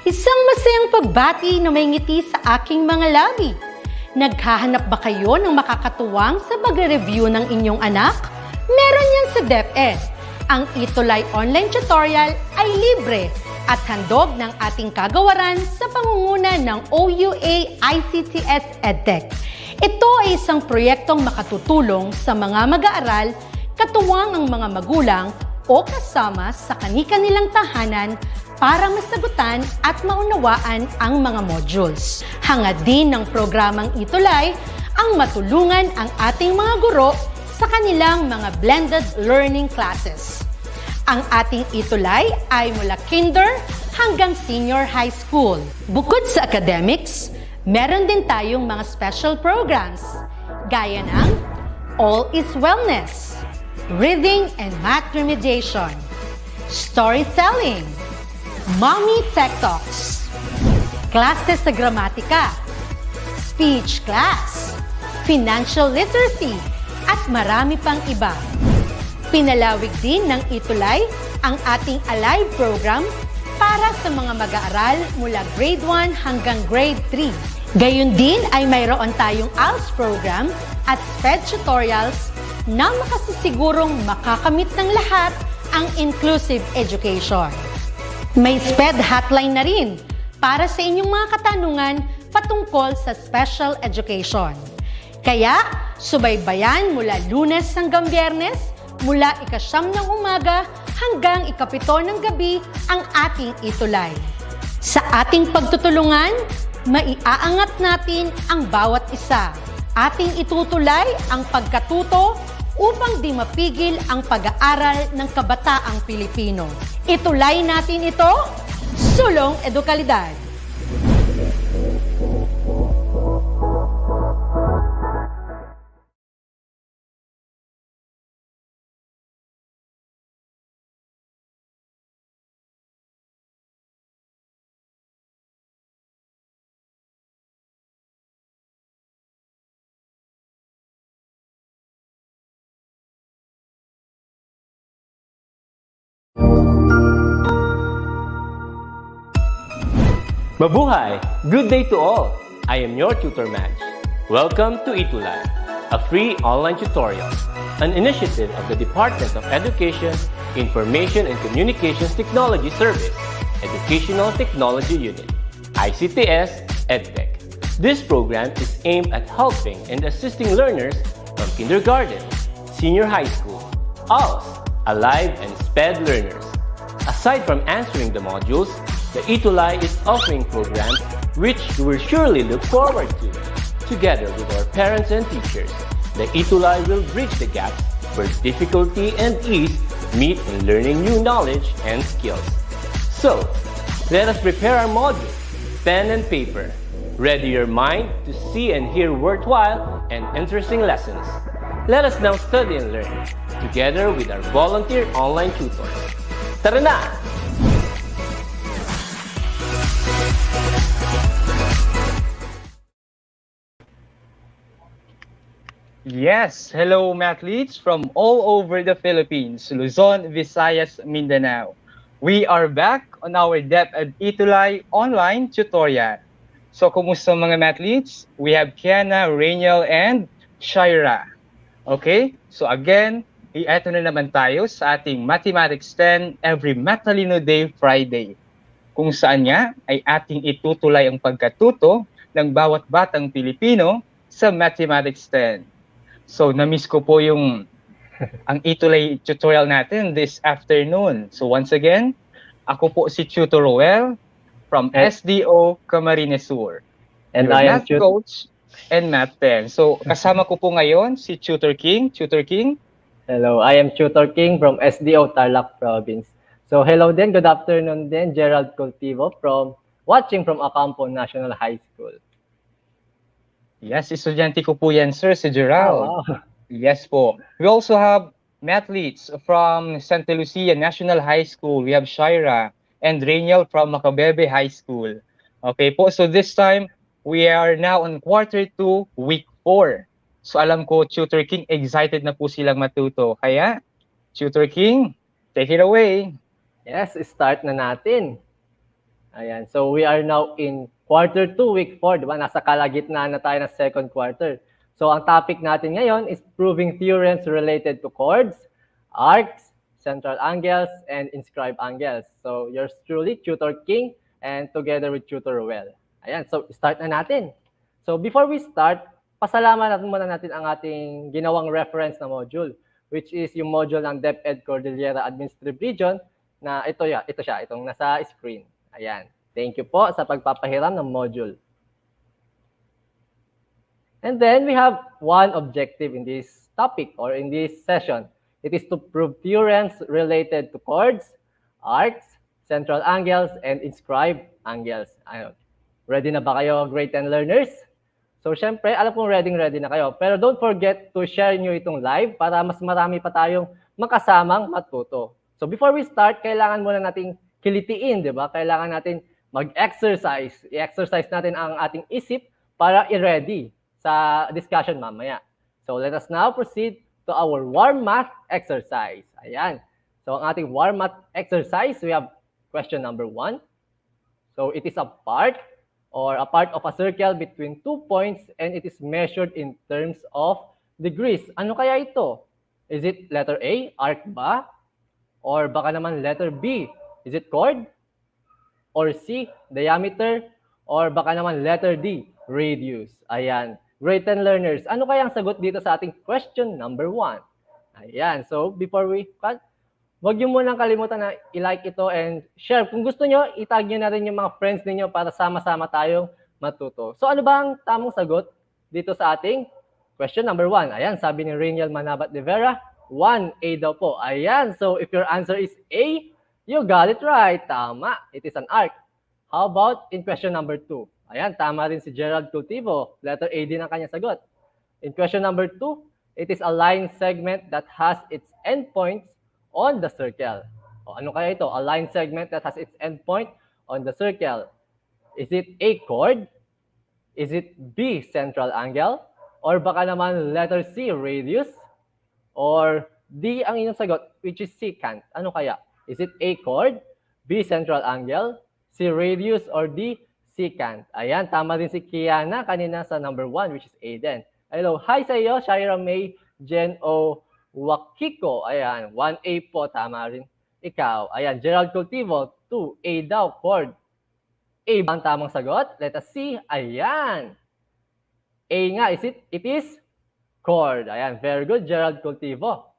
Isang masayang pagbati na may ngiti sa aking mga labi. Naghahanap ba kayo ng makakatuwang sa pagre-review ng inyong anak? Meron yan sa DepEd. Ang ETUlay online tutorial ay libre at handog ng ating kagawaran sa pangunguna ng OUA ICTS EdTech. Ito ay isang proyektong makatutulong sa mga mag-aaral, katuwang ang mga magulang o kasama sa kani-kanilang tahanan para masagutan at maunawaan ang mga modules. Hangad din ng programang ETUlay ang matulungan ang ating mga guro sa kanilang mga blended learning classes. Ang ating ETUlay ay mula kinder hanggang senior high school. Bukod sa academics, meron din tayong mga special programs gaya ng All is Wellness, Reading and Math Remediation, Storytelling, Mommy Tech Talks, Classes sa Gramatika, Speech Class, Financial Literacy, at marami pang iba. Pinalawig din ng ETUlay ang ating Alive program para sa mga mag-aaral mula grade 1 hanggang grade 3. Gayon din ay mayroon tayong ALS program at SPED tutorials na makasisigurong makakamit ng lahat ang inclusive education. May SPED hotline na rin para sa inyong mga katanungan patungkol sa special education. Kaya, subaybayan mula Lunes hanggang Biyernes, mula 9:00 ng umaga hanggang 7:00 ng gabi ang ating ETUlay. Sa ating pagtutulungan, maiaangat natin ang bawat isa. Ating itutulay ang pagkatuto upang di mapigil ang pag-aaral ng kabataang Pilipino. Itulay natin ito, sulong edukalidad. Mabuhay! Good day to all! I am your tutor Madge. Welcome to ETUlay, a free online tutorial, an initiative of the Department of Education, Information and Communications Technology Service, Educational Technology Unit, ICTS EdTech. This program is aimed at helping and assisting learners from kindergarten, senior high school, ALS, Alive and SPED learners. Aside from answering the modules, the ETUlay is offering programs which you will surely look forward to. Together with our parents and teachers, the ETUlay will bridge the gaps where difficulty and ease meet in learning new knowledge and skills. So, let us prepare our modules, pen and paper. Ready your mind to see and hear worthwhile and interesting lessons. Let us now study and learn, together with our volunteer online tutors. Tara na! Yes, hello mathletes from all over the Philippines, Luzon, Visayas, Mindanao. We are back on our DepEd ETUlay online tutorial. So, kumusta mga mathletes? We have Kiana, Rainiel, and Shaira. Okay, so again, eto na naman tayo sa ating Mathematics 10 every Matalino Day Friday. Kung saan nga ay ating itutulay ang pagkatuto ng bawat batang Pilipino sa Mathematics 10. So, na-miss ko po ang ETUlay tutorial natin this afternoon. So, once again, ako po si Tutor Roel from SDO Camarines Sur. And your I am math coach and math 10. So, kasama ko po ngayon si Tutor King. Tutor King? Hello, I am Tutor King from SDO Tarlac Province. So, hello din, good afternoon din, Gerald Cultivo watching from Acampo National High School. Yes, estudyante ko po yan, sir, si Gerald. Oh, wow. Yes po. We also have mathletes from Santa Lucia National High School. We have Shaira and Rainiel from Macabebe High School. Okay po, so this time, we are now on quarter 2, week 4. So alam ko, Tutor King, excited na po silang matuto. Kaya, Tutor King, take it away. Yes, start na natin. Ayan. So we are now in quarter 2, week 4, di ba? Nasa kalagitnaan na tayo ng second quarter. So ang topic natin ngayon is proving theorems related to chords, arcs, central angles, and inscribed angles. So yours truly, Tutor King, and together with Tutor Well. Ayan, so start na natin. So before we start, pasalamatan muna natin ang ating ginawang reference na module, which is yung module ng DepEd Cordillera Administrative Region na ito siya, itong nasa screen. Ayan. Thank you po sa pagpapahiram ng module. And then we have one objective in this topic or in this session. It is to prove theorems related to chords, arcs, central angles, and inscribed angles. Ayun. Ready na ba kayo, grade 10 learners? So, syempre, alam kong ready na kayo. Pero don't forget to share nyo itong live para mas marami pa tayong makasamang matuto. So, before we start, kailangan muna nating kilitiin, di ba? Kailangan natin mag-exercise. I-exercise natin ang ating isip para i-ready sa discussion mamaya. So, let us now proceed to our warm math exercise. Ayan. So, ang ating warm math exercise, we have question number 1. So, it is a part of a circle between 2 points and it is measured in terms of degrees. Ano kaya ito? Is it letter A, arc ba? Or baka naman letter B, is it chord? Or C, diameter? Or baka naman letter D, radius? Ayan. Grade 10 learners, ano kaya ang sagot dito sa ating question number 1? Ayan. So, before we start, huwag niyo munang kalimutan na i-like ito and share. Kung gusto niyo, itag niyo na rin yung mga friends niyo para sama-sama tayong matuto. So, ano ba ang tamang sagot dito sa ating question number 1? Ayan, sabi ni Rainiel Manabat de Vera, 1A daw po. Ayan. So, if your answer is A, you got it right. Tama. It is an arc. How about in question number 2? Ayan, tama rin si Gerald Cultivo. Letter A din ang kanyang sagot. In question number 2, it is a line segment that has its endpoints on the circle. O, ano kaya ito? A line segment that has its endpoint on the circle. Is it A, chord? Is it B, central angle? Or baka naman letter C, radius? Or D ang inyong sagot, which is secant. Ano kaya? Is it A, chord? B, central angle? C, radius? Or D, secant? Ayan, tama din si Kiana kanina sa number 1, which is A din. Hello, hi sa iyo, Shaira May, Jen O. Wakiko. Ayan, 1A po, tama rin. Ikaw. Ayan, Gerald Cultivo, 2A daw, chord. A ba ang tamang sagot? Let us see. Ayan. A nga, it is chord. Ayan, very good, Gerald Cultivo.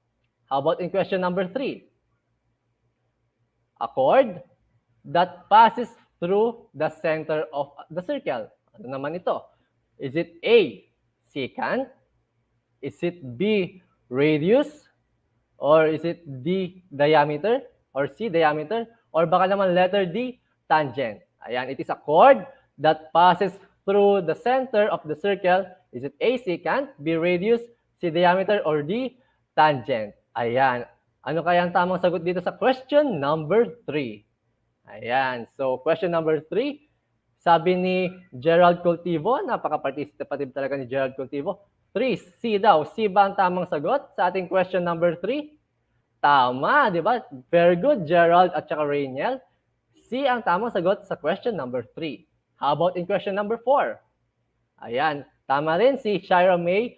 How about in question number 3? A chord that passes through the center of the circle. Ano naman ito? Is it A, secant? Is it B, radius? Or is it D, diameter? Or C, diameter? Or baka naman letter D, tangent. Ayan, it is a chord that passes through the center of the circle. Is it A, secant, B, radius, C, diameter, or D, tangent? Ayan. Ano kaya ang tamang sagot dito sa question number 3? Ayan. So, question number 3, sabi ni Gerald Cultivo, napaka-participative talaga ni Gerald Cultivo, 3, C daw. C ba ang tamang sagot sa ating question number 3? Tama, di ba? Very good, Gerald at saka Rainiel. C ang tamang sagot sa question number 3. How about in question number 4? Ayan, tama rin si Shaira May.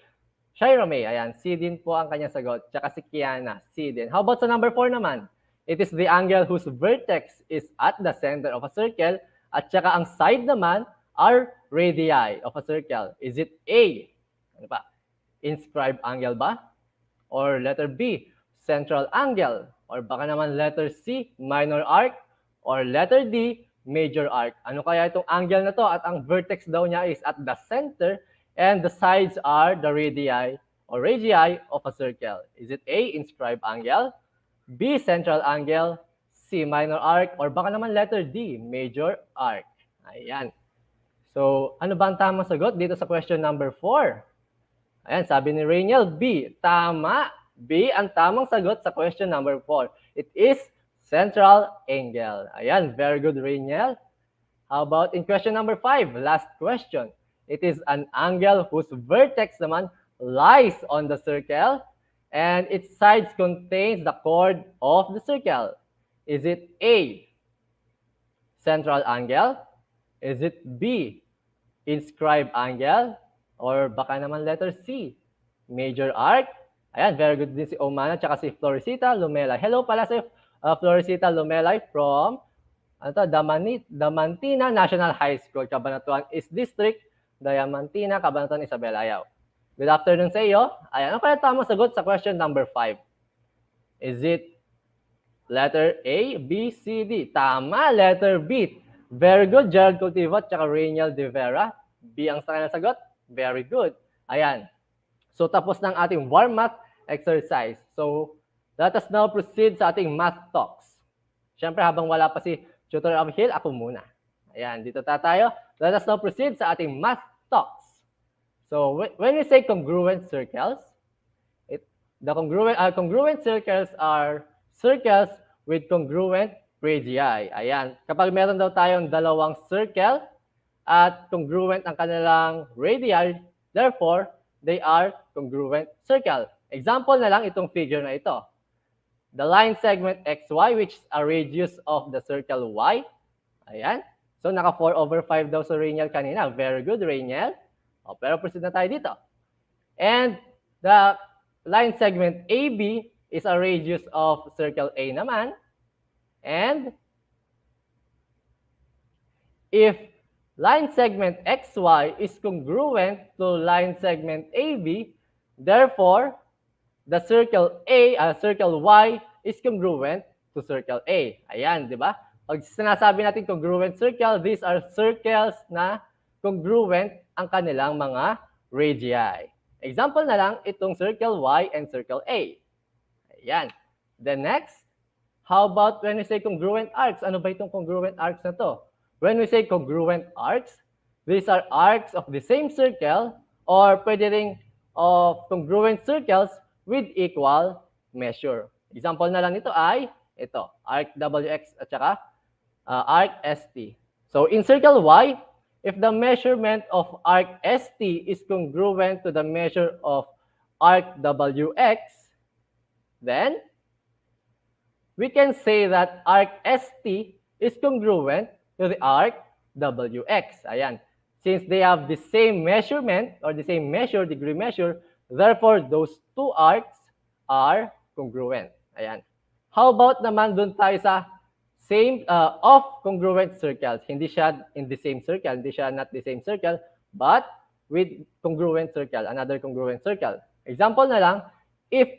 Shaira May, ayan, C din po ang kanyang sagot. Tsaka si Kiana, C din. How about sa number 4 naman? It is the angle whose vertex is at the center of a circle at saka ang side naman are radii of a circle. Is it A, ano ba? Inscribed angle ba? Or letter B, central angle? Or baka naman letter C, minor arc? Or letter D, major arc? Ano kaya itong angle na to? At ang vertex daw niya is at the center and the sides are the radii or radii of a circle. Is it A, inscribed angle? B, central angle? C, minor arc? Or baka naman letter D, major arc? Ayan. So, ano ba ang tamang sagot dito sa question number 4? Ayan, sabi ni Rainiel, B. Tama. B ang tamang sagot sa question number 4. It is central angle. Ayan, very good, Rainiel. How about in question number 5? Last question. It is an angle whose vertex naman lies on the circle and its sides contains the chord of the circle. Is it A, central angle? Is it B, inscribed angle? Or baka naman letter C, major arc? Ayan, very good din si Omana tsaka si Floresita Lumelay. Hello pala si Floresita Lumelay from Damantina National High School, Cabanatuan East District, Damantina, Cabanatuan, Isabel Ayaw. Good afternoon sa iyo. Ayan, ano kaya tamang sagot sa question number 5? Is it letter A, B, C, D? Tama, letter B. Very good, Gerald Cultivo at saka Rainiel De Vera. B ang sa kanilang sagot. Very good. Ayan. So, tapos ng ating warm math exercise. So, let us now proceed sa ating math talks. Siyempre, habang wala pa si Tutor Abhil, ako muna. Ayan, dito tayo. Let us now proceed sa ating math talks. So, when we say congruent circles, the congruent circles are circles with congruent radii. Ayan. Kapag meron daw tayong dalawang circle at congruent ang kanilang radii, therefore, they are congruent circle. Example na lang itong figure na ito. The line segment XY, which is a radius of the circle Y. Ayan. So, naka 4/5 daw sa Rainiel kanina. Very good, Rainiel. O, pero proceed na tayo dito. And the line segment AB is a radius of circle A naman. And if line segment XY is congruent to line segment AB, therefore, the circle Y is congruent to circle A. Ayan, di ba? Pag sinasabi natin congruent circle, these are circles na congruent ang kanilang mga radii. Example na lang itong circle Y and circle A. Ayan. The next, how about when we say congruent arcs? Ano ba itong congruent arcs na to? When we say congruent arcs, these are arcs of the same circle or pwede ring of congruent circles with equal measure. Example na lang nito ay ito, arc WX at saka arc ST. So in circle Y, if the measurement of arc ST is congruent to the measure of arc WX, then we can say that arc ST is congruent to the arc WX. Ayan. Since they have the same measurement or the same measure, degree measure, therefore those two arcs are congruent. Ayan. How about naman dun tayo sa same of congruent circles? Hindi siya in the same circle, hindi siya not the same circle, but with congruent circle, another congruent circle. Example na lang, if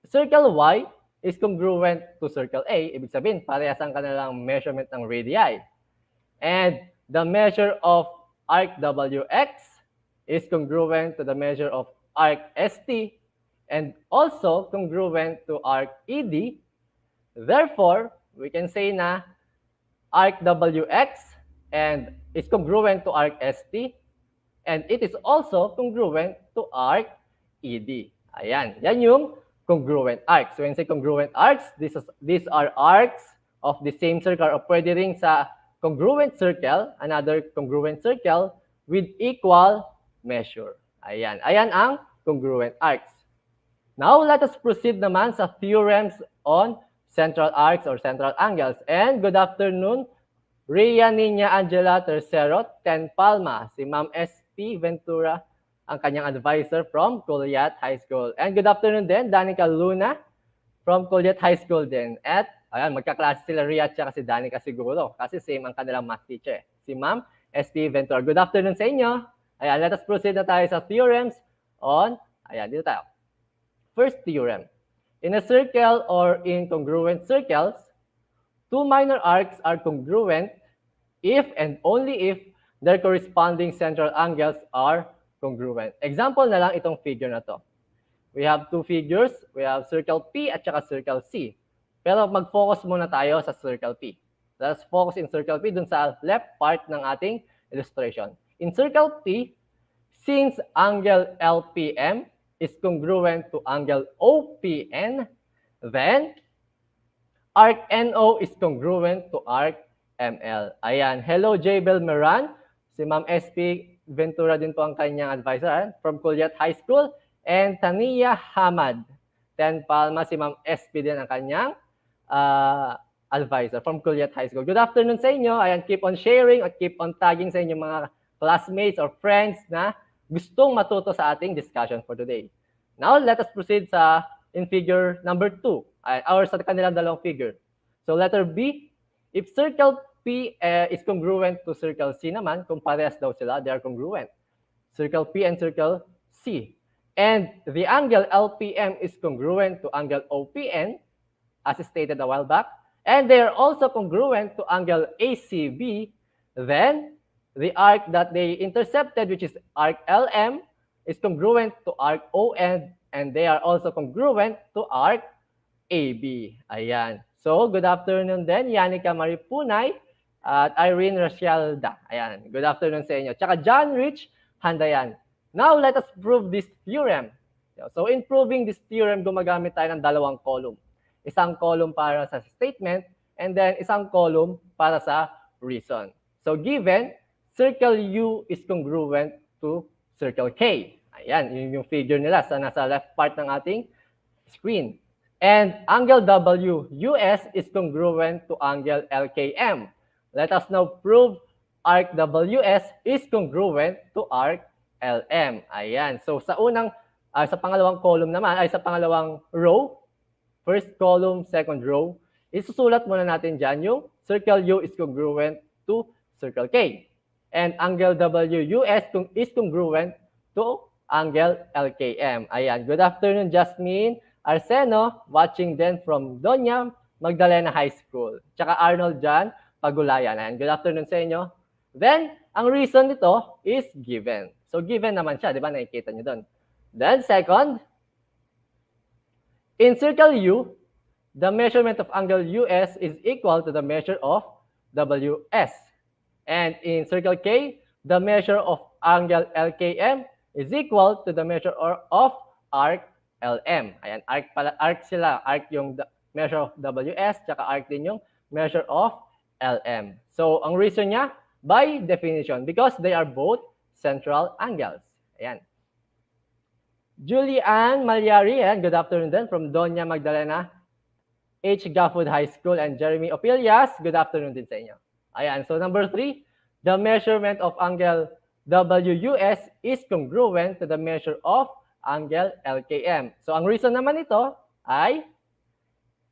circle Y is congruent to circle A, ibig sabihin, parehas ang kanilang measurement ng radii. And the measure of arc WX is congruent to the measure of arc ST and also congruent to arc ED. Therefore, we can say na arc WX and is congruent to arc ST and it is also congruent to arc ED. Ayan, yan yung congruent arcs. So when say congruent arcs, these are arcs of the same circle o pwede ring sa congruent circle, another congruent circle with equal measure. Ayan, ayan ang congruent arcs. Now, let us proceed naman sa theorems on central arcs or central angles. And good afternoon, Rhea Nina Angela Tercero, Ten Palma, si Ma'am SP Ventura, ang kanyang advisor from Culiat High School. And good afternoon din, Danica Luna from Culiat High School din. At ayan, magkaklase sila Rhea at si Danica siguro kasi same ang kanilang math teacher. Si Ma'am SP Ventura. Good afternoon sa inyo. Ayan, let us proceed na tayo sa theorems on, ayan, dito tayo. First theorem. In a circle or in congruent circles, two minor arcs are congruent if and only if their corresponding central angles are congruent. Example na lang itong figure na to. We have two figures. We have circle P at saka circle C. Pero mag-focus muna tayo sa circle P. Let's focus in circle P dun sa left part ng ating illustration. In circle P, since angle LPM is congruent to angle OPN, then arc NO is congruent to arc ML. Ayan. Hello, Jabel Meran. Si Ma'am SP Ventura din po ang kanyang advisor from Culiat High School. And Tania Hamad. Ten Palma, si Ma'am SP din ang kanyang advisor from Congruent High School. Good afternoon sa inyo. Ayan, keep on sharing at keep on tagging sa inyong mga classmates or friends na gustong matuto sa ating discussion for today. Now, let us proceed in figure number 2, or sa kanilang dalawang figure. So, letter B, if circle P is congruent to circle C naman, kung parehas daw sila, they are congruent. Circle P and circle C. And the angle LPM is congruent to angle OPN, as stated a while back, and they are also congruent to angle ACB, then the arc that they intercepted, which is arc LM, is congruent to arc ON, and they are also congruent to arc AB. Ayan. So, good afternoon din, Yanika Maripunay at Irene Racialda. Ayan. Good afternoon sa inyo. Tsaka John Rich Handayan. Now, let us prove this theorem. So, in proving this theorem, gumagamit tayo ng dalawang column. Isang column para sa statement, and then isang column para sa reason. So, given, circle U is congruent to circle K. Ayan, yun yung figure nila sa nasa left part ng ating screen. And angle WUS is congruent to angle LKM. Let us now prove arc WS is congruent to arc LM. Ayan. So sa sa pangalawang column naman, sa pangalawang row, first column, second row, isusulat muna natin dyan yung circle U is congruent to circle K. And angle WUS is congruent to angle LKM. Ayan. Good afternoon, Jasmine Arseno, watching then from Doña Magdalena High School. Tsaka Arnold Jan Pagulayan. Ayan. Good afternoon sa inyo. Then, ang reason nito is given. So, given naman siya. Di ba? Nakikita nyo doon. Then, second, in circle U, the measurement of angle US is equal to the measure of WS. And in circle K, the measure of angle LKM is equal to the measure of arc LM. Ayan, arc sila. Arc yung measure of WS, tsaka arc din yung measure of LM. So, ang reason niya, by definition, because they are both central angles. Ayan. Julianne Malyari, good afternoon din from Doña Magdalena H. Gafford High School, and Jeremy Opilias, good afternoon din sa inyo. Ayan, so number 3, the measurement of angle WUS is congruent to the measure of angle LKM. So ang reason naman ito ay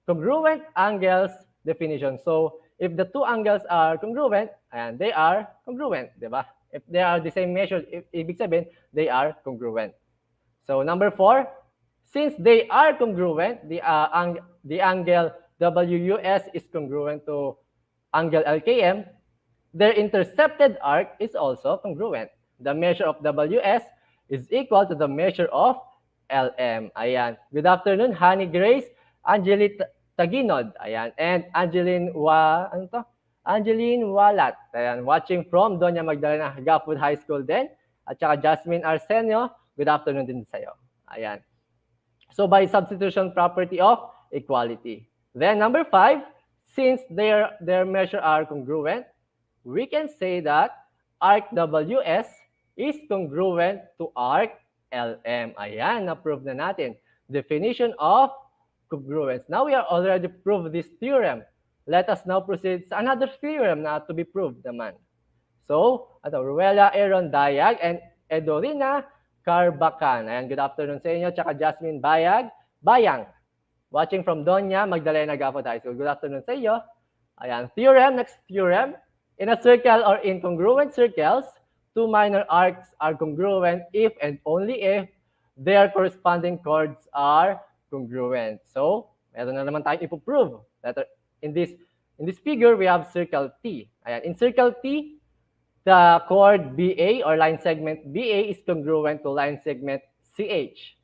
congruent angles definition. So if the two angles are congruent, and they are congruent, di ba? If they are the same measure, ibig sabihin, they are congruent. So number 4, since they are congruent, the angle WUS is congruent to angle LKM, their intercepted arc is also congruent. The measure of WS is equal to the measure of LM. Ayan. Good afternoon, Honey Grace, Angeline Taginod, ayan, and Angeline Walat, ayan, watching from Doña Magdalena Gafford High School din, at saka Jasmine Arsenio, good afternoon din sa'yo. Ayan. So by substitution property of equality. Then number 5, since their measure are congruent, we can say that arc WS is congruent to arc LM. Ayan, na-prove na natin. Definition of congruence. Now we are already proved this theorem. Let us now proceed sa another theorem na to be proved naman. So, Ruela Aaron Dayag and Edorina Carbacan. Ayan, good afternoon sa inyo. Tsaka Jasmine Bayang. Watching from Doña Magdalena Gafford High School. Good afternoon sa iyo. Ayan, theorem, next theorem. In a circle or in congruent circles, two minor arcs are congruent if and only if their corresponding chords are congruent. So, meron na naman tayong ipoprove. In this figure, we have circle T. Ayan. In circle T, the chord BA or line segment BA is congruent to line segment CH.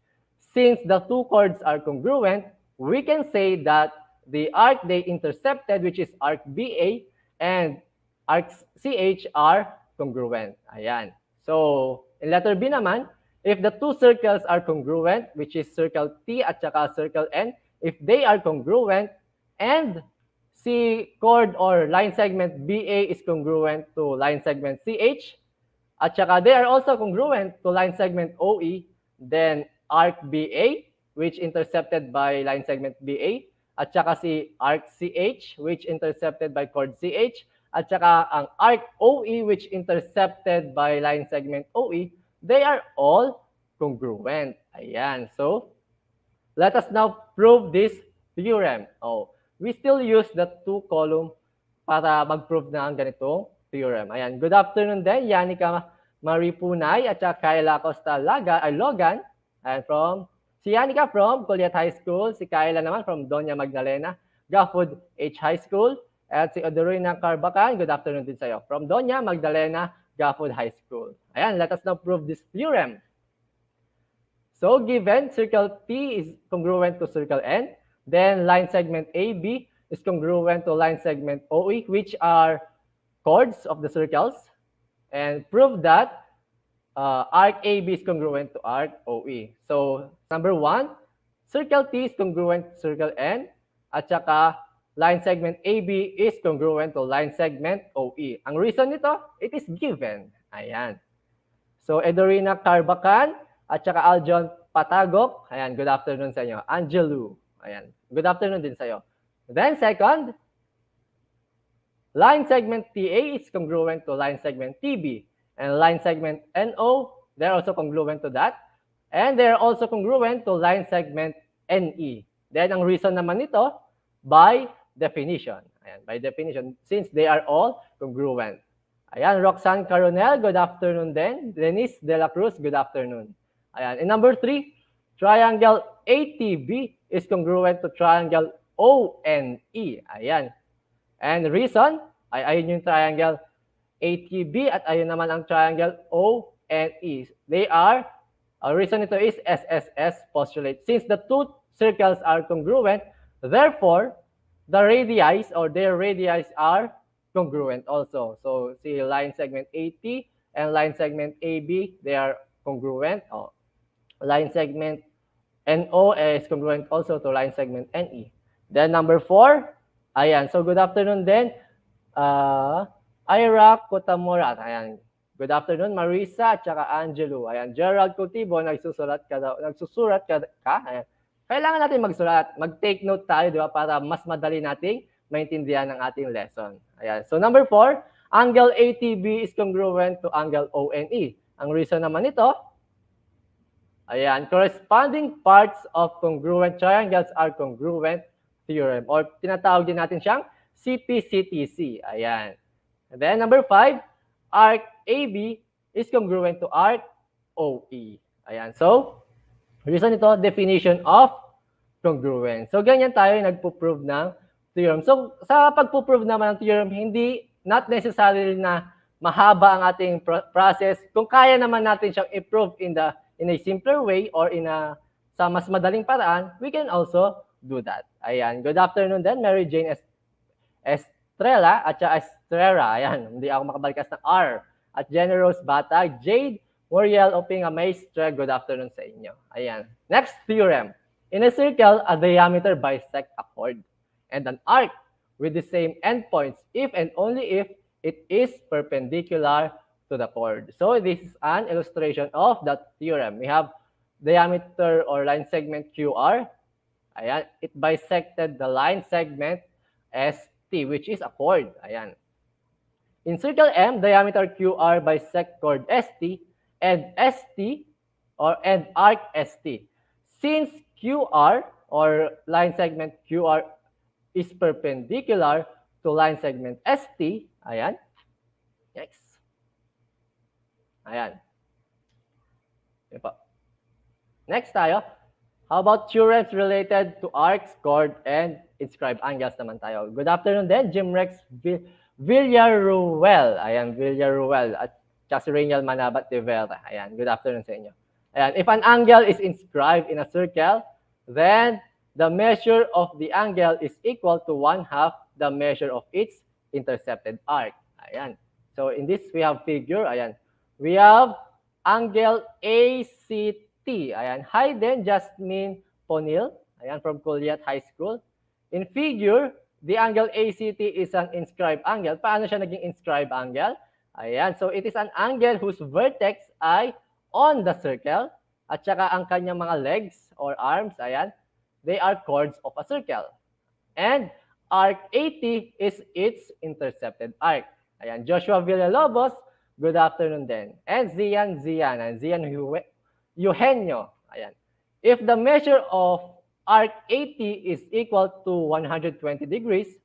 Since the two chords are congruent, we can say that the arc they intercepted, which is arc BA, and arc CH are congruent. Ayan. So, in letter B naman, if the two circles are congruent, which is circle T at saka circle N, if they are congruent and C chord or line segment BA is congruent to line segment CH, at saka they are also congruent to line segment OE, then arc BA, which intercepted by line segment BA, at saka si arc CH which intercepted by chord CH, at saka ang arc OE which intercepted by line segment OE, they are all congruent. Ayan. So, let us now prove this theorem. Oh, we still use the two column para mag-prove na ang ganitong theorem. Ayan. Good afternoon din, Yanika Maripunay at saka Kayla Costa Logan. And si Yanika from Culiat High School, si Kayla naman from Doña Magdalena, Gafford H High School, at si Odorina Carbacan, good afternoon din sa'yo, from Doña Magdalena, Gafford High School. Ayan, let us now prove this theorem. So, given circle P is congruent to circle N, then line segment AB is congruent to line segment OE, which are chords of the circles, and prove that arc AB is congruent to arc OE. So, number 1, circle T is congruent to circle N, at saka line segment AB is congruent to line segment OE. Ang reason nito, it is given. Ayan. So, Edorina Carbacan, at saka Aljon Patagok, ayan, good afternoon sa inyo. Angelu, ayan, good afternoon din sa iyo. Then second, line segment TA is congruent to line segment TB. And line segment NO, they're also congruent to that. And they're also congruent to line segment NE. Then ang reason naman nito, by definition. Ayan, by definition, since they are all congruent. Ayan, Roxanne Caronel, good afternoon din. Denise De La Cruz, good afternoon. Ayan. And number 3, triangle ATB is congruent to triangle ONE. Ayan. And the reason, ayun yung triangle ATB at ayun naman ang triangle ONE. They are, reason ito is SSS postulate. Since the two circles are congruent, therefore, the radii or their radii are congruent also. So, see line segment AT and line segment AB, they are congruent. Oh. Line segment NO is congruent also to line segment NE. Then number 4, ayan. So good afternoon din, Ira Kotamura. Ayan. Good afternoon, Marisa at saka Angelo. Ayan. Gerald Cotibo, nagsusurat ka. Ayan. Kailangan natin magsulat. Mag-take note tayo, di ba? Para mas madali nating maintindihan ang ating lesson. Ayan. So number 4, angle ATB is congruent to angle ONE. Ang reason naman nito, ayan, corresponding parts of congruent triangles are congruent theorem. Or tinatawag din natin siyang CPCTC. Ayan. And then number 5, arc AB is congruent to arc OE. Ayan. So, reason ito, definition of congruence. So, ganyan tayo nagpo-prove ng theorem. So, sa pagpo-prove naman ng theorem, not necessarily na mahaba ang ating process. Kung kaya naman natin siyang i-prove in a simpler way or sa mas madaling paraan, we can also do that. Ayan. Good afternoon din, Mary Jane Estrella at saka Estrera. Ayan. Hindi ako makabalkas ng R. At Generous Batag, Jade, Muriel Opinga Maestre. Good afternoon sa inyo. Ayan. Next theorem. In a circle, a diameter bisects a chord and an arc with the same endpoints if and only if it is perpendicular to the chord. So this is an illustration of that theorem. We have diameter or line segment QR. Ayan, it bisected the line segment ST, which is a chord. Ayan. In circle M, diameter QR bisect chord ST and arc ST. Since QR or line segment QR is perpendicular to line segment ST, ayan. Next. Ayan. Next tayo. How about theorems related to arcs, chord, and inscribed angles naman tayo. Good afternoon din, Jim Rex Villaruel. Ayan, Villaruel. At si Rainiel Manabat de Vera. Ayan, good afternoon sa inyo. Ayan, if an angle is inscribed in a circle, then the measure of the angle is equal to 1/2 the measure of its intercepted arc. Ayan. So in this, we have figure. Ayan. We have angle ACT. Ayan. Hi then, Jasmine Ponil. Ayan, from Culiat High School. In figure, the angle ACT is an inscribed angle. Paano siya naging inscribed angle? Ayan. So it is an angle whose vertex ay on the circle. At saka ang kanyang mga legs or arms, ayan, they are chords of a circle. And arc 80 is its intercepted arc. Ayan, Joshua Villalobos, good afternoon din. And Zian Eugenio. Ayan. If the measure of arc 80 is equal to 120 degrees,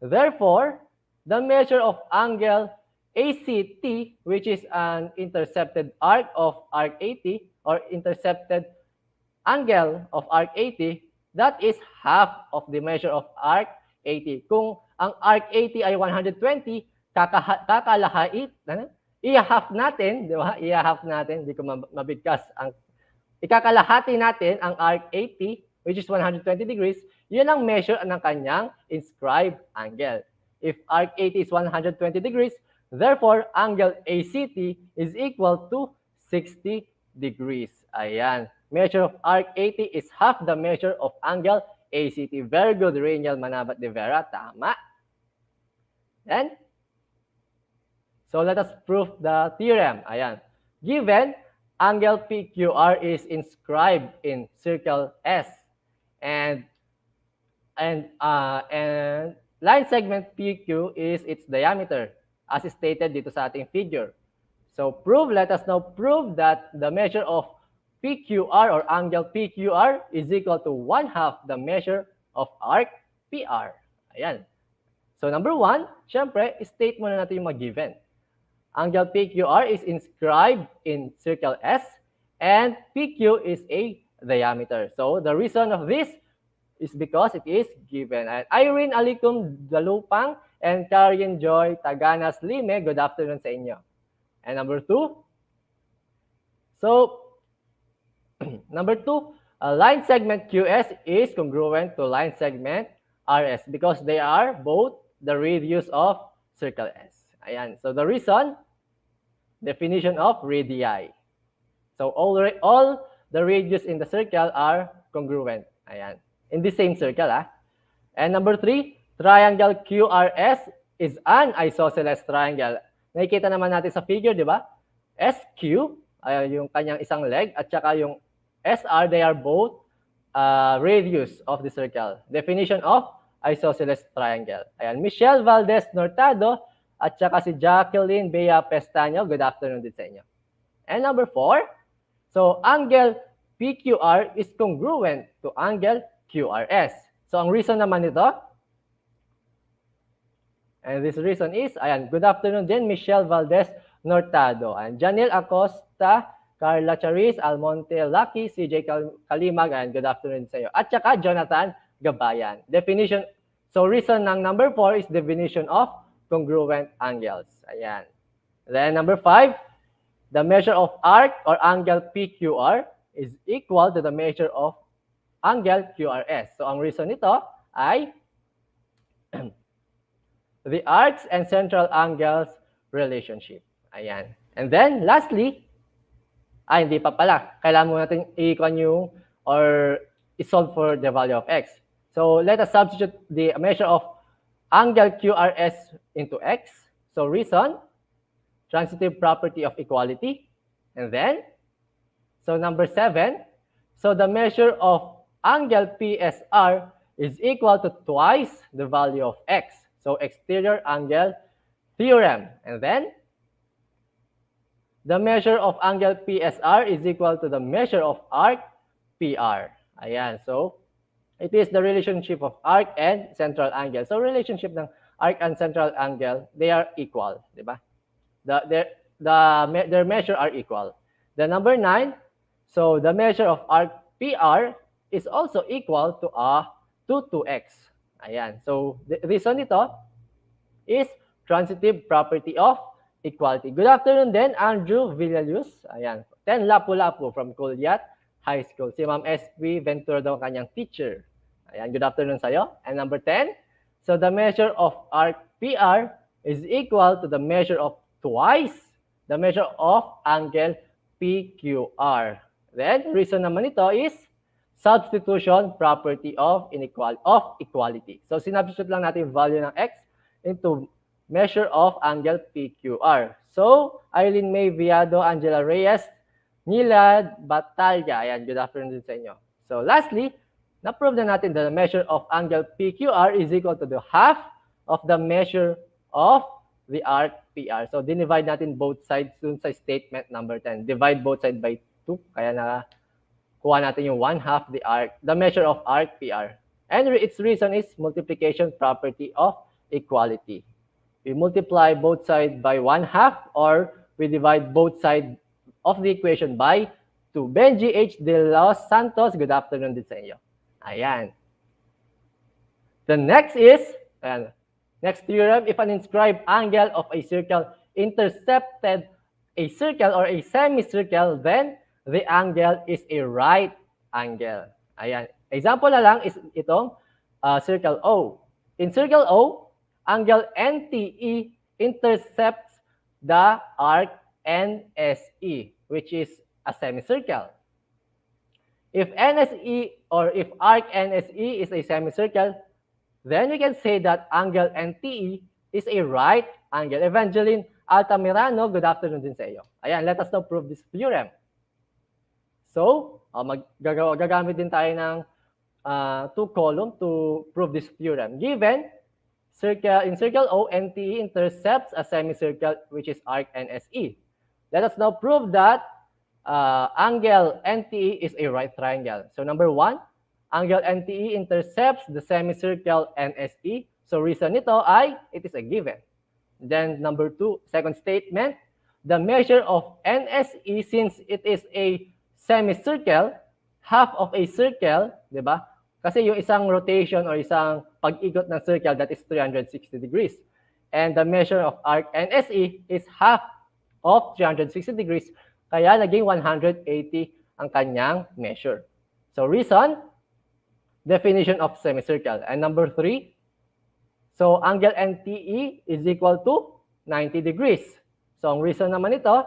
therefore, the measure of angle ACT, which is an intercepted arc of arc 80 or intercepted angle of arc 80, that is half of the measure of arc 80. Kung ang arc 80 ay 120, i-half natin, di ba? I-half natin, hindi ko mabigkas. Ikakalahati natin ang arc 80, which is 120 degrees, yun ang measure ng kanyang inscribed angle. If arc 80 is 120 degrees, therefore, angle ACT is equal to 60 degrees. Ayan. Measure of arc 80 is half the measure of angle ACT. Very good, Rainiel Manabat de Vera. Tama. Then, so let us prove the theorem. Ayan. Given angle PQR is inscribed in circle S and line segment PQ is its diameter as stated dito sa ating figure. So let us now prove that the measure of PQR or angle PQR is equal to 1/2 the measure of arc PR. Ayan. So number 1, syempre, state muna natin yung mag-given. Angle PQR is inscribed in circle S and PQ is a diameter. So the reason of this is because it is given. And Irene Alicum Dalupang and Karen Joy Taganas Lime, good afternoon sa inyo. And number 2, so number 2, a line segment QS is congruent to line segment RS because they are both the radius of circle S. Ayan. So the reason, definition of radii. So all the radius in the circle are congruent. Ayan. In the same circle. And number 3, triangle QRS is an isosceles triangle. Nakikita naman natin sa figure, di ba? SQ, ay yung kanyang isang leg, at saka yung SR, they are both radius of the circle. Definition of isosceles triangle. Ayan, Michelle Valdez Nortado, at saka si Jacqueline Bea Pestaño, good afternoon din sa inyo. And number 4, so angle PQR is congruent to angle QRS. So ang reason naman nito, and this reason is, ayan, good afternoon din, Michelle Valdez Nortado. And Janelle Acosta, Carla Charis, Almonte Lucky, CJ Kalimag, and good afternoon sa iyo. At saka Jonathan Gabayan. Definition, so reason ng number 4 is definition of congruent angles. Ayan. Then number 5, the measure of arc or angle PQR is equal to the measure of angle QRS. So ang reason nito ay the arcs and central angles relationship. Ayan. And then, lastly, hindi pa pala. Kailangan mo natin i-con yung or i-solve for the value of x. So, let us substitute the measure of angle QRS into x. So, reason, transitive property of equality. And then, so number 7, so the measure of angle PSR is equal to twice the value of x. So exterior angle theorem. And then, the measure of angle PSR is equal to the measure of arc PR. Ayan. So, it is the relationship of arc and central angle. So, relationship ng arc and central angle, they are equal. Diba? Their measure are equal. The number 9, so the measure of arc PR is also equal to 2x. Ayan. So, the reason nito is transitive property of equality. Good afternoon din, Andrew Villaluz. Ayan. 10 Lapu-Lapu from Kulyat High School. Si Ma'am SP Ventura daw kanyang teacher. Ayan. Good afternoon sa'yo. And number 10, so the measure of arc PR is equal to the measure of twice the measure of angle PQR. Then, reason naman ito is substitution property of equality. So, sinubstitute lang natin value ng x into measure of angle PQR. So, Eileen May Viado, Angela Reyes, Nilad Batalya. Ayan, good afternoon din sa inyo. So, lastly, Na-prove na natin that the measure of angle PQR is equal to the half of the measure of the arc PR. So, dinivide natin both sides dun sa statement number 10. Divide both sides by 2. Kaya na kuha natin yung 1/2 the measure of arc PR. And its reason is multiplication property of equality. We multiply both sides by 1/2 or we divide both sides of the equation by 2. Benji H. De Los Santos, good afternoon din sa inyo. Ayan. The next is, next theorem, if an inscribed angle of a circle intercepted a circle or a semicircle, then the angle is a right angle. Ayan. Example na lang is itong circle O. In circle O, angle NTE intercepts the arc NSE, which is a semicircle. If NSE or if arc NSE is a semicircle, then we can say that angle NTE is a right angle. Evangeline Altamirano, good afternoon din sa iyo. Ayan, let us now prove this theorem. So, gagamit din tayo ng 2 column to prove this theorem. Given in circle O, NTE intercepts a semicircle which is arc NSE. Let us now prove that angle NTE is a right triangle. So number 1, angle NTE intercepts the semicircle NSE. So reason nito ay it is a given. Then number 2, second statement, the measure of NSE, since it is a semicircle, half of a circle, di ba? Kasi yung isang rotation or isang pag-ikot ng circle, that is 360 degrees. And the measure of arc NSE is half of 360 degrees. Kaya naging 180 ang kanyang measure. So reason, definition of semicircle. And number 3, so angle NTE is equal to 90 degrees. So ang reason naman ito,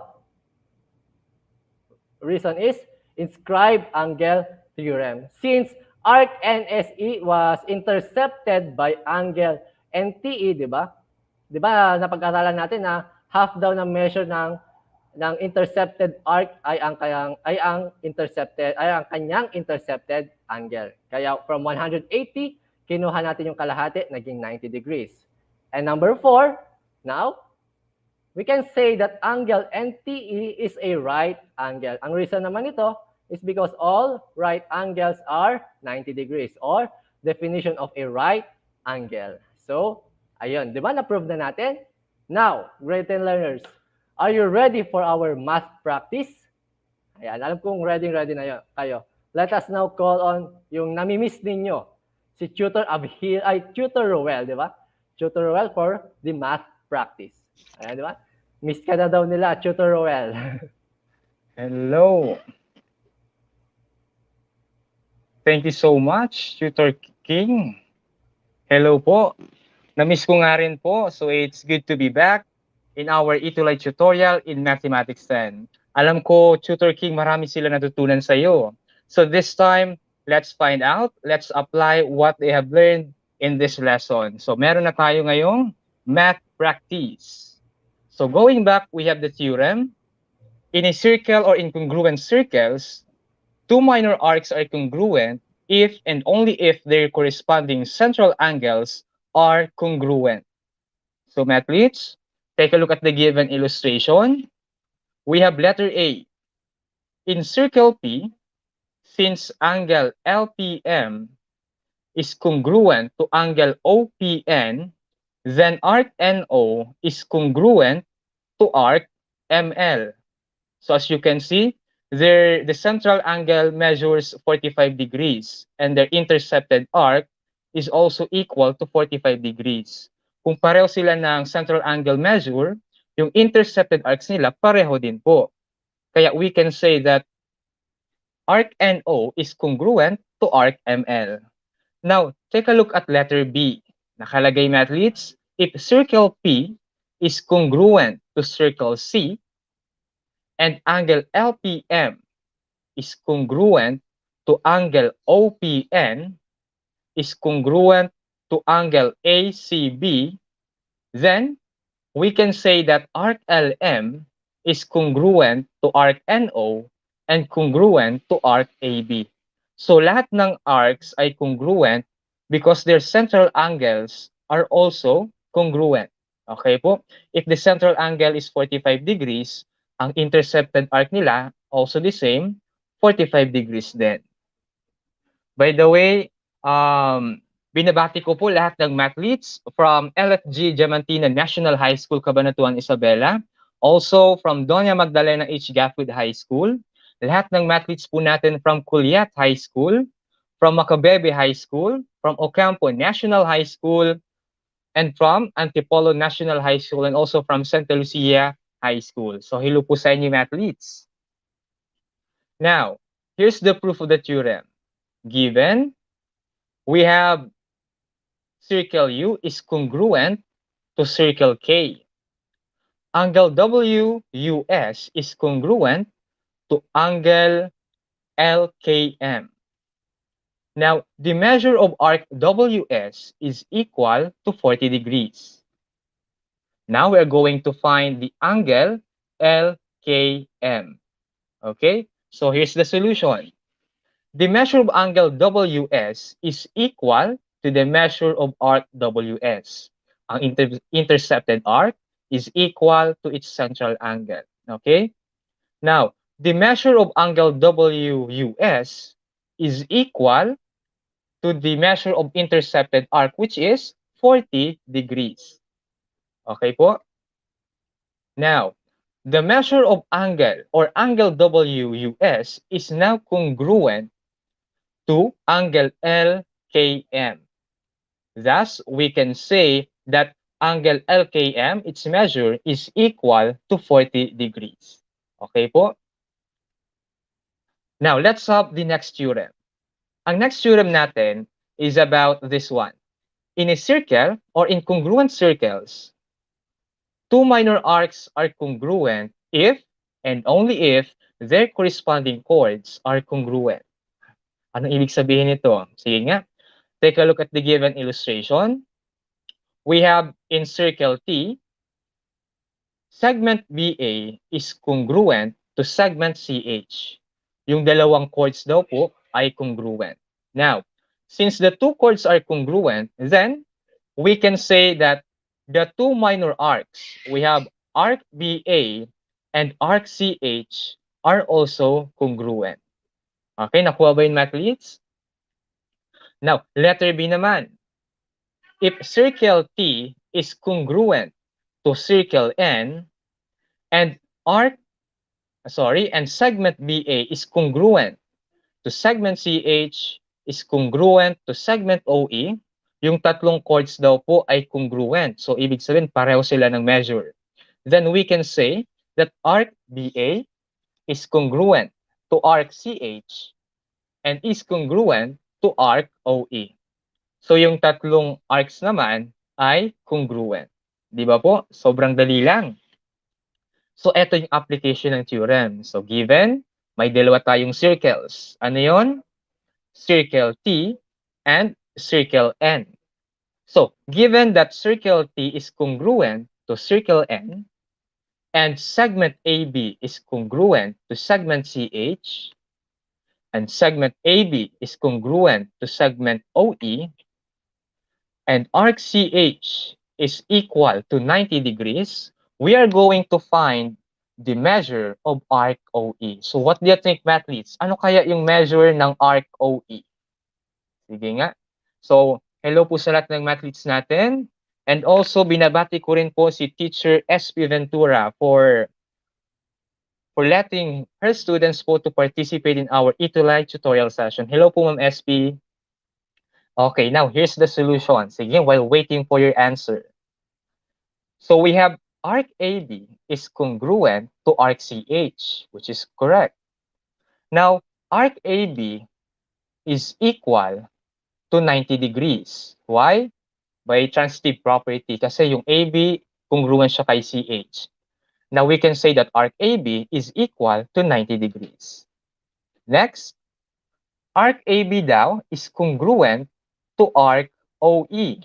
reason is inscribed angle theorem. Since arc NSE was intercepted by angle NTE, di ba? Di ba napag-aralan natin na half daw ng measure ng intercepted arc ay ang kanyang intercepted angle. Kaya from 180, kinuha natin yung kalahati, naging 90 degrees. And number 4, now, we can say that angle NTE is a right angle. Ang reason naman ito is because all right angles are 90 degrees or definition of a right angle. So, ayun, di ba na-prove na natin? Now, grade 10 learners, are you ready for our math practice? Ayan, alam kong ready na kayo. Let us now call on yung nami-miss ninyo, si Tutor Abhir, Tutor Roel, di ba? Tutor Roel for the math practice. Ayan, di ba? Miss ka na daw nila, Tutor Roel. Hello. Thank you so much, Tutor King. Hello po. Na-miss ko nga rin po, so it's good to be back in our ETUlay tutorial in Mathematics 10. Alam ko, Tutor King, marami sila natutunan sa iyo. So this time, let's find out, let's apply what they have learned in this lesson. So meron na tayo ngayong math practice. So going back, we have the theorem. In a circle or in congruent circles, 2 minor arcs are congruent if and only if their corresponding central angles are congruent. So mathletes, take a look at the given illustration. We have letter A. In circle P, since angle LPM is congruent to angle OPN, then arc NO is congruent to arc ML. So as you can see, the central angle measures 45 degrees and their intercepted arc is also equal to 45 degrees. Kung pareho sila ng central angle measure, yung intercepted arcs nila pareho din po. Kaya we can say that arc NO is congruent to arc ML. Now, take a look at letter B. Nakalagay, mathletes, if circle P is congruent to circle C, and angle LPM is congruent to angle OPN, is congruent to angle ACB, then we can say that arc LM is congruent to arc NO and congruent to arc AB. So lahat ng arcs ay congruent because their central angles are also congruent. Okay po? If the central angle is 45 degrees, ang intercepted arc nila also the same, 45 degrees din. By the way, binabati ko po lahat ng mathletes from LFG Diamantina National High School, Cabanatuan, Isabela. Also from Doña Magdalena H. Gafford High School. Lahat ng mathletes po natin from Culiat High School, from Macabebe High School, from Ocampo National High School, and from Antipolo National High School, and also from Santa Lucia High School. So hello po sa inyo, mathletes. Now, here's the proof of the theorem. Given we have circle U is congruent to circle K. Angle WUS is congruent to angle LKM. Now, the measure of arc WS is equal to 40 degrees. Now, we are going to find the angle LKM. Okay, so here's the solution. The measure of angle WS is equal to the measure of arc WS. Ang intercepted arc is equal to its central angle. Okay? Now, the measure of angle WUS is equal to the measure of intercepted arc, which is 40 degrees. Okay po? Now, the measure of angle or angle WUS is now congruent to angle LKM. Thus, we can say that angle LKM, its measure, is equal to 40 degrees. Okay po? Now, let's solve the next theorem. Ang next theorem natin is about this one. In a circle or in congruent circles, two minor arcs are congruent if and only if their corresponding chords are congruent. Anong ibig sabihin nito? Sige nga. Take a look at the given illustration. We have in circle T, segment BA is congruent to segment CH. Yung dalawang chords daw po ay congruent. Now, since the two chords are congruent, then we can say that the two minor arcs, we have arc BA and arc CH are also congruent. Okay, nakuha ba yung mathletes? Now, letter B naman. If circle T is congruent to circle N and segment BA is congruent to segment CH is congruent to segment OE, yung tatlong chords daw po ay congruent. So, ibig sabihin, pareho sila ng measure. Then we can say that arc BA is congruent to arc CH and is congruent to arc OE. So, yung tatlong arcs naman ay congruent. Di ba po? Sobrang dali lang. So, ito yung application ng theorem. So, given, may dalawa tayong circles. Ano yon? Circle T and circle N. So, given that circle T is congruent to circle N and segment AB is congruent to segment CH and segment AB is congruent to segment OE and arc CH is equal to 90 degrees, we are going to find the measure of arc OE. So what do you think, mathletes? Ano kaya yung measure ng arc OE? Sige nga. So, hello po sa lahat ng mathletes natin. And also, binabati ko rin po si Teacher SP Ventura for letting her students po to participate in our ETUlay tutorial session. Hello po, Ma'am SP. Okay, now here's the solution. Sige, while waiting for your answer. So we have arc AB is congruent to arc CH, which is correct. Now, arc AB is equal to 90 degrees. Why? By transitive property. Kasi yung AB, congruent siya kay CH. Now, we can say that arc AB is equal to 90 degrees. Next, arc AB daw is congruent to arc OE.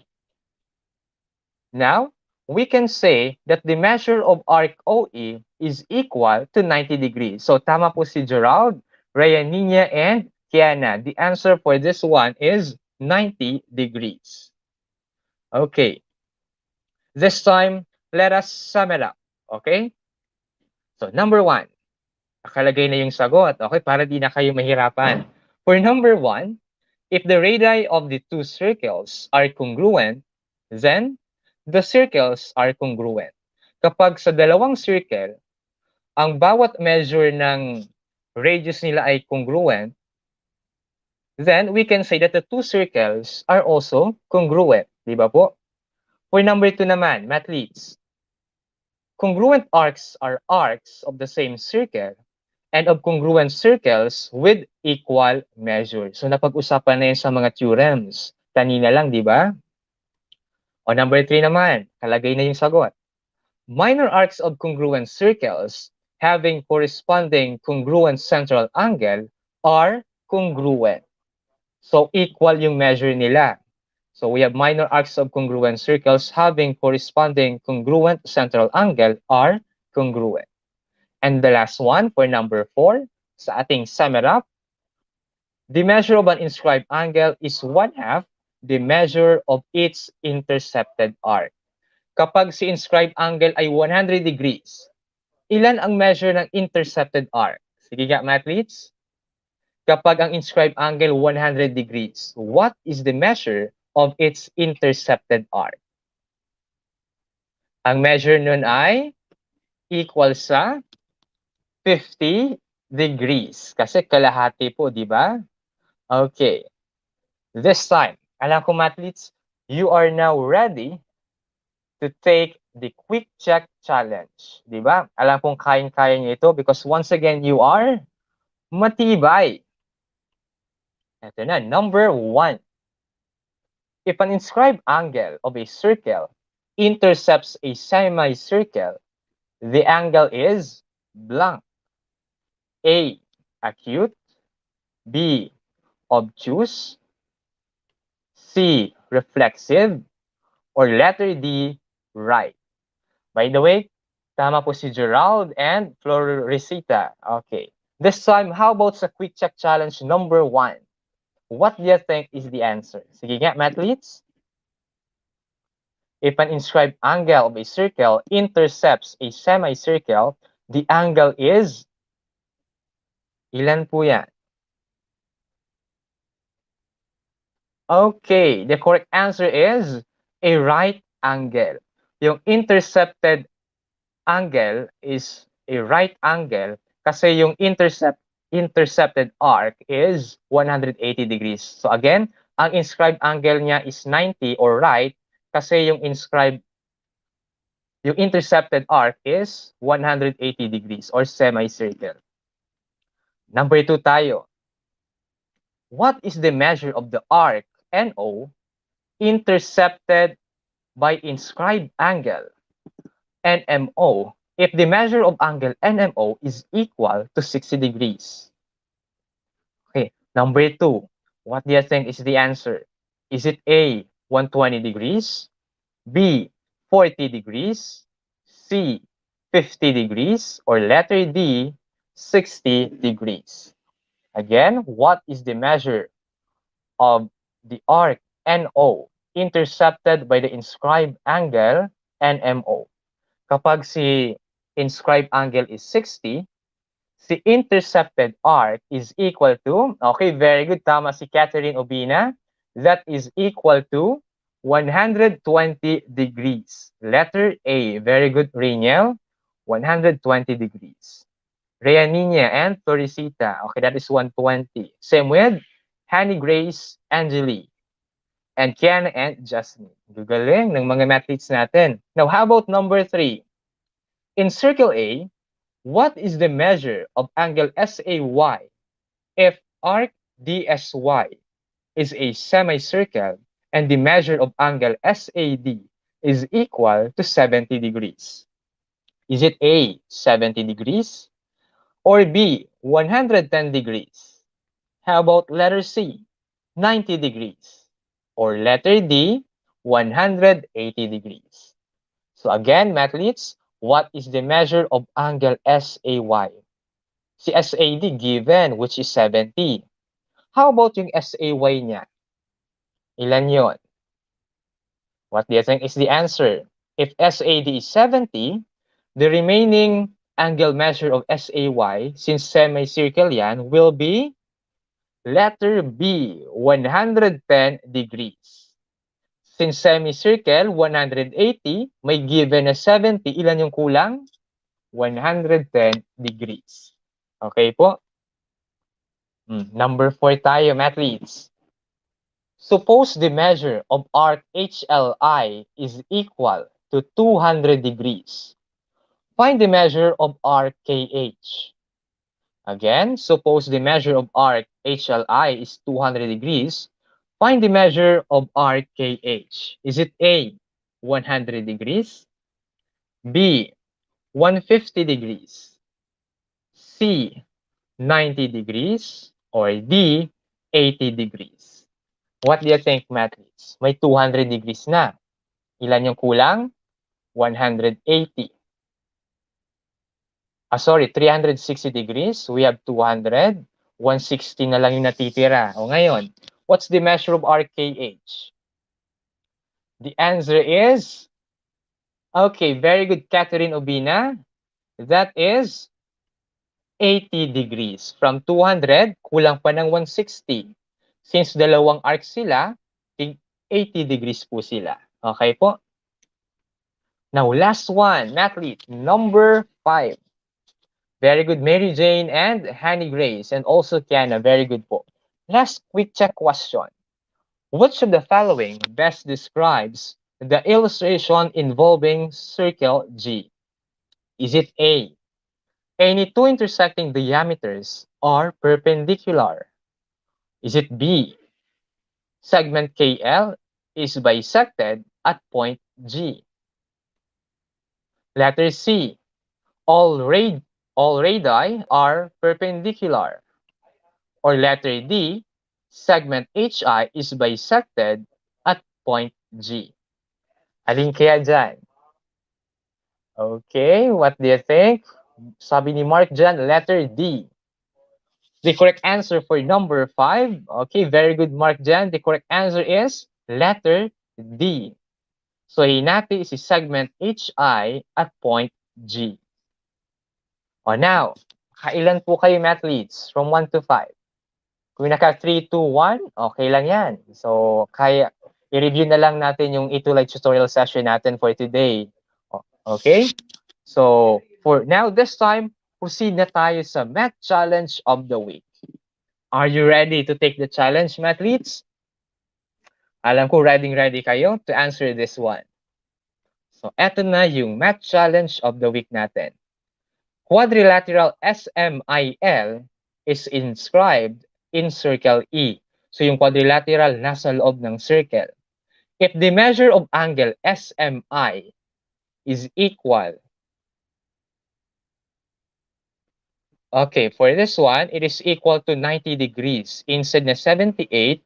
Now, we can say that the measure of arc OE is equal to 90 degrees. So, tama po si Gerald, Ryanina, and Kiana, the answer for this one is 90 degrees. Okay. This time, let us sum it up. Okay? So, number 1. Nakalagay na yung sagot. Okay? Para di na kayo mahirapan. For number 1, if the radii of the two circles are congruent, then the circles are congruent. Kapag sa dalawang circle, ang bawat measure ng radius nila ay congruent, then we can say that the two circles are also congruent. Di ba po? For number 2 naman, mathletes. Congruent arcs are arcs of the same circle and of congruent circles with equal measure. So napag-usapan na yun sa mga theorems. Kanina lang, di ba? O number 3 naman, kalagay na yung sagot. Minor arcs of congruent circles having corresponding congruent central angle are congruent. So equal yung measure nila. So we have minor arcs of congruent circles having corresponding congruent central angle are congruent. And the last one for number 4, sa ating sum it up, the measure of an inscribed angle is 1/2 the measure of its intercepted arc. Kapag si inscribed angle ay 100 degrees, ilan ang measure ng intercepted arc? Sige nga, mathletes. Kapag ang inscribed angle 100 degrees, what is the measure of its intercepted arc? Ang measure nun ay equal sa 50 degrees. Kasi kalahati po, di ba? Okay. This time, alam ko, mathletes, you are now ready to take the quick check challenge. Di ba? Alam kong kayang-kaya niyo ito because once again, you are matibay. Ito na, number 1. If an inscribed angle of a circle intercepts a semicircle, the angle is blank. A, acute. B, obtuse. C, reflexive. Or letter D, right. By the way, tama po si Gerald and Florisita. Okay. This time, how about sa quick check challenge number 1? What do you think is the answer? Sige nga, mathletes. If an inscribed angle of a circle intercepts a semicircle, the angle is, ilan po yan? Okay, the correct answer is a right angle. Yung intercepted angle is a right angle kasi yung intercepted arc is 180 degrees. So again, ang inscribed angle niya is 90 or right kasi yung intercepted arc is 180 degrees or semicircle. Number 2 tayo. What is the measure of the arc NO intercepted by inscribed angle NMO if the measure of angle NMO is equal to 60 degrees? Okay, number 2. What do you think is the answer? Is it A, 120 degrees, B, 40 degrees, C, 50 degrees, or letter D, 60 degrees? Again, what is the measure of the arc NO intercepted by the inscribed angle NMO? Kapag si inscribed angle is 60, si intercepted arc is equal to, okay, very good, tama si Catherine Obina, that is equal to 120 degrees. Letter A, very good, Rainiel, 120 degrees. Rhea Nina and Florisita, okay, that is 120. Same with Hanny Grace, Angeli, and Kiana and Jasmine. Gagaling ng mga mathletes natin. Now, how about number 3? In circle A, what is the measure of angle SAY if arc DSY is a semicircle and the measure of angle SAD is equal to 70 degrees? Is it A, 70 degrees? Or B, 110 degrees? How about letter C, 90 degrees? Or letter D, 180 degrees? So again, mathletes, what is the measure of angle SAY? Si SAD given, which is 70. How about yung SAY niya? Ilan yon? What do you think is the answer? If SAD is 70, the remaining angle measure of SAY, since semicircle yan, will be letter B, 110 degrees. Since semicircle, 180, may given na 70, ilan yung kulang? 110 degrees. Okay po? Number 4 tayo, mathletes. Suppose the measure of arc HLI is equal to 200 degrees. Find the measure of arc KH. Again, suppose the measure of arc HLI is 200 degrees. Find the measure of arc KH. Is it A, 100 degrees? B, 150 degrees? C, 90 degrees? Or D, 80 degrees? What do you think, mathletes? May 200 degrees na. Ilan yung kulang? 180. 360 degrees. We have 200. 160 na lang yung natitira. O ngayon, what's the measure of RKH? The answer is, okay, very good, Catherine Obina. That is 80 degrees. From 200, kulang pa ng 160. Since dalawang arcs sila, 80 degrees po sila. Okay po? Now, last one, athlete, number 5. Very good, Mary Jane and Hanny Grace, and also Kiana, very good po. Last quick check question. Which of the following best describes the illustration involving circle G? Is it A, any two intersecting diameters are perpendicular? Is it B, segment KL is bisected at point G? Letter C, all radii are perpendicular. Or letter D, segment HI is bisected at point G. Alin kaya dyan? Okay, what do you think? Sabi ni Mark dyan, letter D. The correct answer for number 5, okay, very good, Mark dyan. The correct answer is letter D. So, hinati si segment HI at point G. O now, kailan po kayo, mathletes? From 1 to 5. Kung naka 3, 2, 1, okay lang yan. So, kaya i-review na lang natin yung ETUlay tutorial session natin for today. Okay? So, for now, this time, proceed na tayo sa Math Challenge of the Week. Are you ready to take the challenge, mathletes? Alam ko, ready kayo to answer this one. So, eto na yung Math Challenge of the Week natin. Quadrilateral SMIL is inscribed in circle E. So, yung quadrilateral nasa loob ng circle. If the measure of angle SMI is equal, okay, for this one, it is equal to 90 degrees. Instead na 78,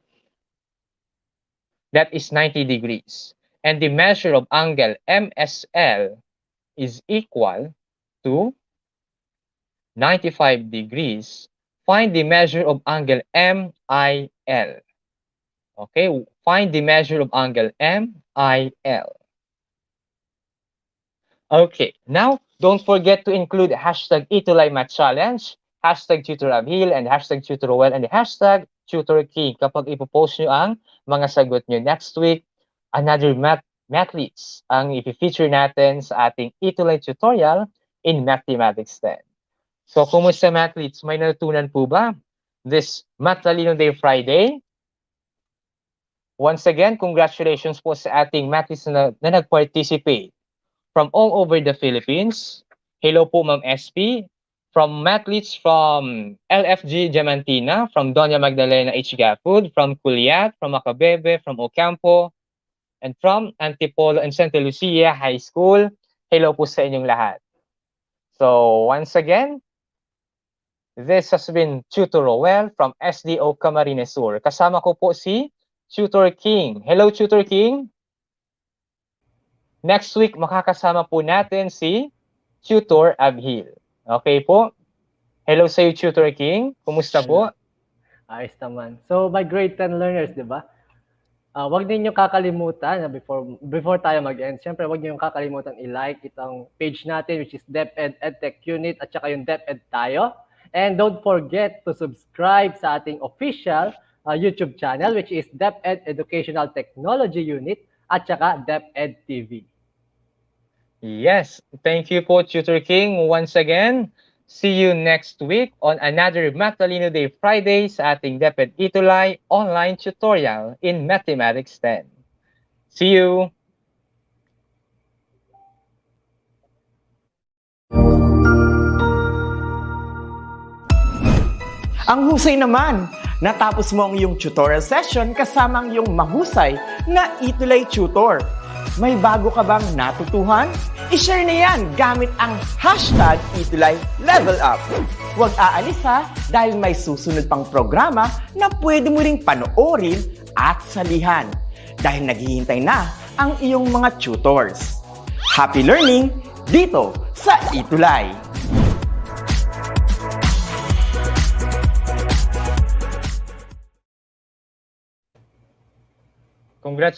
that is 90 degrees. And the measure of angle MSL is equal to 95 degrees. Find the measure of angle MIL. Okay, find the measure of angle MIL. Okay, now don't forget to include hashtag ETUlay Math Challenge, hashtag tutorabhil, and hashtag tutorwell, and hashtag tutorking kapag ipopost nyo ang mga sagot nyo next week. Another mathletes ang ipifeature natin sa ating ETUlay tutorial in Mathematics 10. So, kumusta, mathletes? May natutunan po ba this Matalino Day Friday? Once again, congratulations po sa ating mathletes na nag-participate from all over the Philippines. Hello po, Ma'am SP. From mathletes from LFG Diamantina, from Doña Magdalena H. Gafud, from Culiat, from Macabebe, from Ocampo, and from Antipolo and Santa Lucia High School. Hello po sa inyong lahat. So, once again, this has been Tutor Roel from SDO Camarines Sur. Kasama ko po si Tutor King. Hello, Tutor King. Next week, makakasama po natin si Tutor Abhil. Okay po? Hello sa iyo, Tutor King. Kumusta po? Ayos naman. So, my grade 10 learners, di ba? Huwag ninyo kakalimutan na before tayo mag-end, syempre huwag niyo kakalimutan i-like itong page natin which is DepEd EdTech Unit at saka yung DepEd tayo. And don't forget to subscribe sa ating official YouTube channel which is DepEd Educational Technology Unit at saka DepEd TV. Yes, thank you po, Tutor King, once again. See you next week on another Matalino Day Friday sa ating DepEd ETUlay online tutorial in Mathematics 10. See you! Ang husay naman! Natapos mo ang iyong tutorial session kasama ang iyong mahusay na ETUlay tutor. May bago ka bang natutuhan? I-share na yan gamit ang hashtag #ETUlayLevelUp. Huwag aalis ha dahil may susunod pang programa na pwede mo ring panoorin at salihan dahil naghihintay na ang iyong mga tutors. Happy learning dito sa ETUlay! Congrats